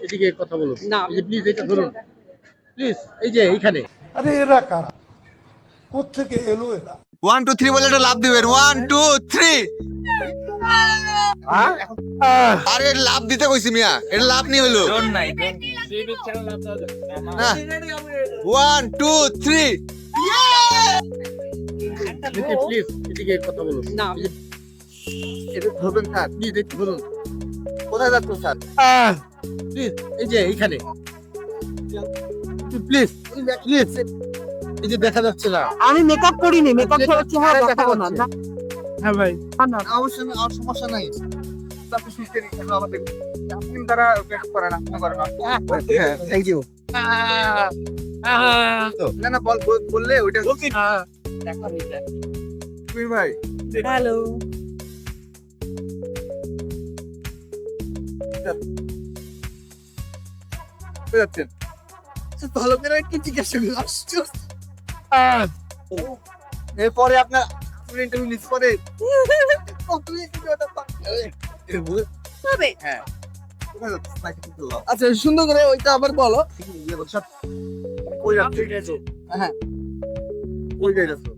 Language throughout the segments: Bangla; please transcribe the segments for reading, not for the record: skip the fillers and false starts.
এদিকে কথা বলুন না, এই যে প্লিজ এটা ধরুন প্লিজ, এই যে এইখানে। আরে এরা কারা, কোত্থেকে এলো এরা? 1 2 3 বলে একটা লাভ দিবেন। 1 2 3। আরে লাভ দিতে কইছি মিয়া, এটা লাভ নি হলো না। 1 2 3। প্লিজ এদিকে কথা বলুন না, এটা ধরবেন স্যার, প্লিজ এটা ধরুন কোথায় যাচ্ছেন স্যার? প্লিজ, এই যে এইখানে প্লিজ প্লিজ, এই যে দেখা যাচ্ছে না। আমি মেকআপ করিনি, মেকআপ ছাড়া চেহারা দেখাবো না। হ্যাঁ ভাই, অবশ্যই আর সমস্যা নাই। আপনি সুস্থ নিন, আমাদের আপনি দ্বারা ব্যাক করেন, আপনি করেন। হ্যাঁ, থ্যাংক ইউ। না না, বললে ওইটা তুমি ভাই। হ্যালো, কোথায় যাচ্ছেন? ভালো করে একটু জিজ্ঞাসা করুন। এরপরে আপনার ইন্টারভিউ মিস করে হবে। হ্যাঁ, আচ্ছা সুন্দর করে ওইটা আবার বলো। কই যাচ্ছ? হ্যাঁ, কই যাইছো?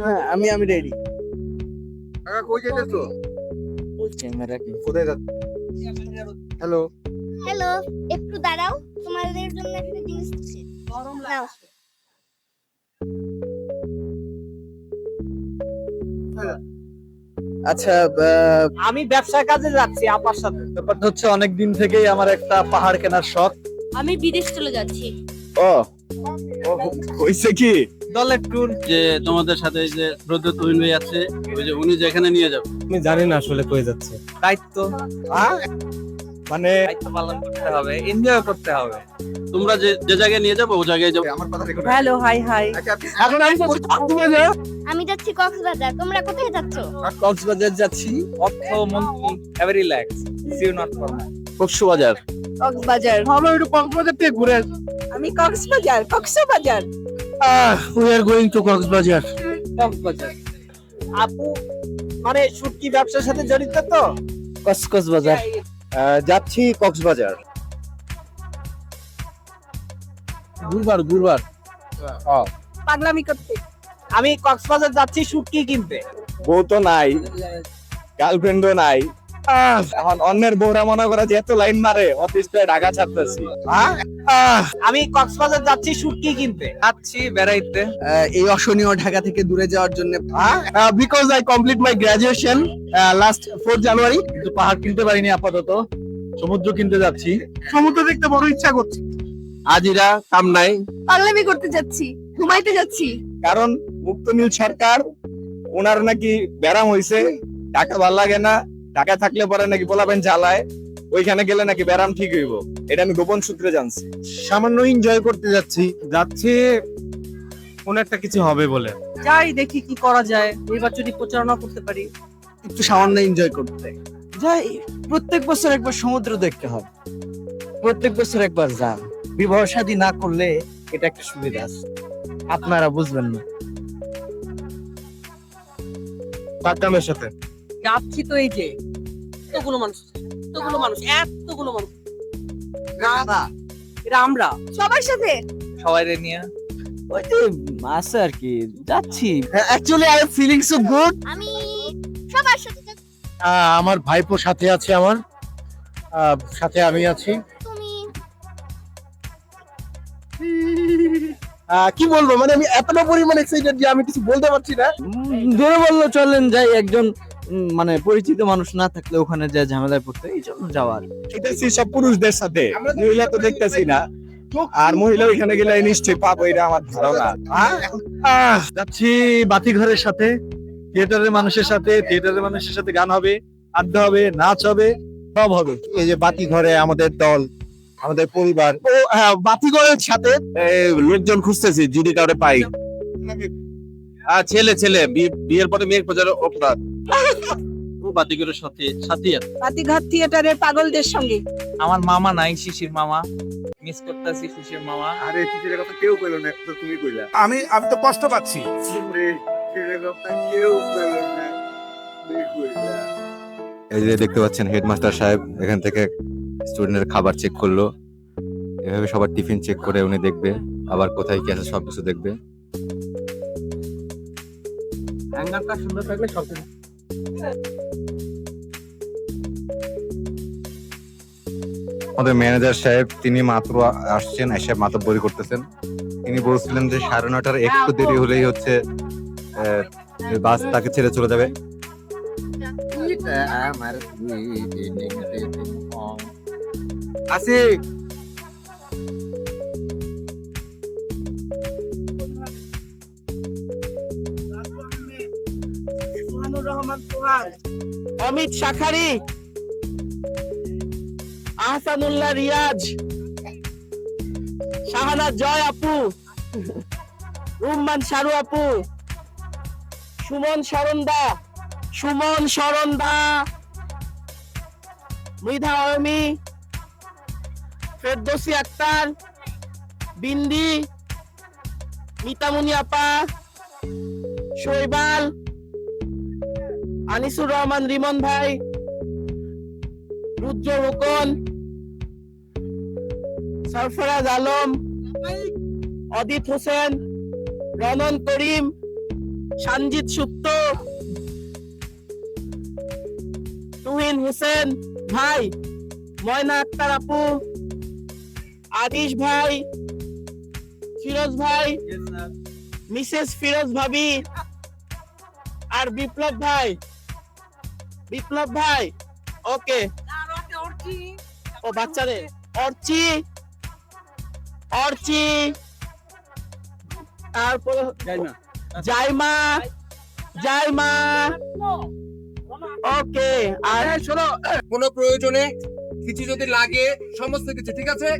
হ্যাঁ, আমি রেডি। কাকা কই যাইছো? ক্যামেরা কি কোথায় যাচ্ছ? হ্যালো হ্যালো, একটু দাঁড়াও, তোমাদের জন্য একটা জিনিস আছে। নাও। আচ্ছা, আমি ব্যবসা কাজে যাচ্ছি আপার সাথে। ব্যাপারটা হচ্ছে অনেক দিন থেকেই আমার একটা পাহাড় কেনার শখ। আমি বিদেশ চলে যাচ্ছি। ও হইছে কি? দলের ট্যুর। যে তোমাদের সাথে যে রোদ্র তৈন ভাই আছে, ওই যে উনি যেখানে নিয়ে যাবে। আমি জানি না আসলে কই যাচ্ছে। দায়িত্ব মানে দায়িত্ব পালন করতে হবে, এনজয় করতে হবে। তোমরা যে যে জায়গায় নিয়ে যাবো, ও জায়গায় যাবো। আমার কথা দেখো। Hello, high high. আচ্ছা, এখন আমি আমি যাচ্ছি কক্সবাজার, তোমরা কোথায় যাচ্ছ? কক্সবাজার যাচ্ছি। অর্থমন্ত্রী have relax, see you not for my. Cox's Bazar. Cox's Bazar. আমরা একটু কক্সবাজার থেকে ঘুরে আসি। আমি Cox's Bazar. We are going to Cox's Bazar. Cox's Bazar. আপু মানে শুটকি ব্যবসার সাথে জড়িত তো? কক্সবাজার যাচ্ছি কক্সবাজার। গুরবার পাগলামি করতে। আমি কক্সবাজার যাচ্ছি শুটকি কিনতে। বউ তো নাই, গার্লফ্রেন্ডও নাই, এখন অন্যের বউরা মনে করে যে এত লাইন মারে অফিস থেকে ঢাকা ছাড়তেছি। আমি কক্সবাজার যাচ্ছি শুটকি কিনতে। যাচ্ছি বেড়াইতে। এই অশনীয় ঢাকা থেকে দূরে যাওয়ার জন্য। Because I complete my graduation last 4 জানুয়ারি, কিন্তু পাহাড় কিনতে পারিনি আপাতত। সমুদ্র কিনতে যাচ্ছি, সমুদ্র দেখতে বড় ইচ্ছা করছে। আজিরা কাম নাই, পাগলামি করতে যাচ্ছি, ঘুমাইতে যাচ্ছি। কারণ মুক্তনীল সরকার ওনার নাকি ব্যারাম হইছে, টাকা ভাল লাগে না, টাকা থাকলে পরে নাকি বলাবেন জ্বালায়, ওইখানে গেলে নাকি ব্যারাম ঠিক হইব। এটা আমি গোপন সূত্রে জানছি। সামান্য এনজয় করতে যাচ্ছি কোন একটা কিছু হবে বলে। যাই দেখি কি করা যায়, নির্বাচনী প্রচারণা করতে পারি। একটু সামান্য এনজয় করতে যাই, প্রত্যেক বছর একবার সমুদ্র দেখতে হবে। প্রত্যেক বছর একবার যান। বিবাহ শাদী না করলে এটা একটা সুবিধা আছে, আপনারা বুঝবেন না। পাকামের সাথে যাচ্ছি তো, এই যে এতগুলো মানুষ, না এটা আমরা সবার সাথে সবাই নিয়ে ওই যে আছে আর কি, যাচ্ছি। Actually I am feeling so good. আমি সবার সাথে যাচ্ছি। আমার ভাইপো সাথে আছে, আমার সাথে আমি আছি। তুমি কি বলবো, মানে আমি এতটা পরিমাণ এক্সাইটেড যে আমি কিছু বলতে পারছি না। ধরে বললো চলেন যাই, একজন মানে পরিচিত মানুষ না থাকলে ওখানে যা ঝামেলায় পড়তে, এই জন্য যাওয়ার। দেখতেছি সব পুরুষদের সাথে, মহিলা তো দেখতেছি না। আর মহিলা ওইখানে গেলে নিশ্চয়ই পাবো, এটা আমার ধারণা। যাচ্ছি বাতিঘরের সাথে, থিয়েটারের মানুষের সাথে গান হবে, আড্ডা হবে, নাচ হবে, সব হবে। এই যে বাতিঘরে আমাদের দল, আমাদের পরিবার। ও হ্যাঁ, বাতিঘরের সাথে লোকজন খুঁজতেছি যদি কাউরে পাই। ছেলে বিয়ের পরে মেয়ের খোঁজার অপরাধ। বাতিগুলোর সাথে সাথী আছে। পাতিঘাট থিয়েটারের পাগলদের সঙ্গে। আমার মামা নাই, শিশির মামা মিস করতেছি। শিশির মামা আরে শিশিরের কথা কেউ কইলো না, তো তুমি কইলা। আমি তো কষ্ট পাচ্ছি। শিশিরের কথা কেউ কইলো না, তুমি কইলা। এই যে দেখতে পাচ্ছেন হেডমাস্টার সাহেব এখান থেকে স্টুডেন্টের খাবার চেক করলো, এভাবে সবার টিফিন চেক করে উনি দেখবে, আবার কোথায় কি আছে সবকিছু দেখবে। অ্যাঙ্গেলটা সুন্দর থাকলে সব আমাদের ম্যানেজার সাহেব তিনি মাত্র আসছেন, এসে মাতব্বরি করতেছেন। তিনি বলছিলেন যে 9:30টার একটু দেরি হলেই হচ্ছে বাস তাকে ছেড়ে চলে যাবে। আসি অমিত শাখারি, আহসানুল্লাহ রিয়াজ, শাহানা জয় আপু, রুম্মান শারু আপু, সুমন শরণদা, মৃধা অয়মি, ফেরদৌসি আক্তার, বিন্দি, মিতামুনি আপা, শৈবাল, আনিসুর রহমান রিমন ভাই, রুদ্র রোকন, সরফরাজ আলম, অদিত হোসেন, রনন করিম, সঞ্জিত সুপ্ত, তুহিন হোসেন ভাই, ময়না আক্তার আপু, আদিশ ভাই, ফিরোজ ভাই, মিসেস ফিরোজ ভাবি, আর বিপ্লব ভাই, ওকে। ও বাচ্চারে অর্চি, তারপর জাইমা, ওকে। আর শোনো, কোনো প্রয়োজনে কিছু যদি লাগে, সমস্ত কিছু ঠিক আছে,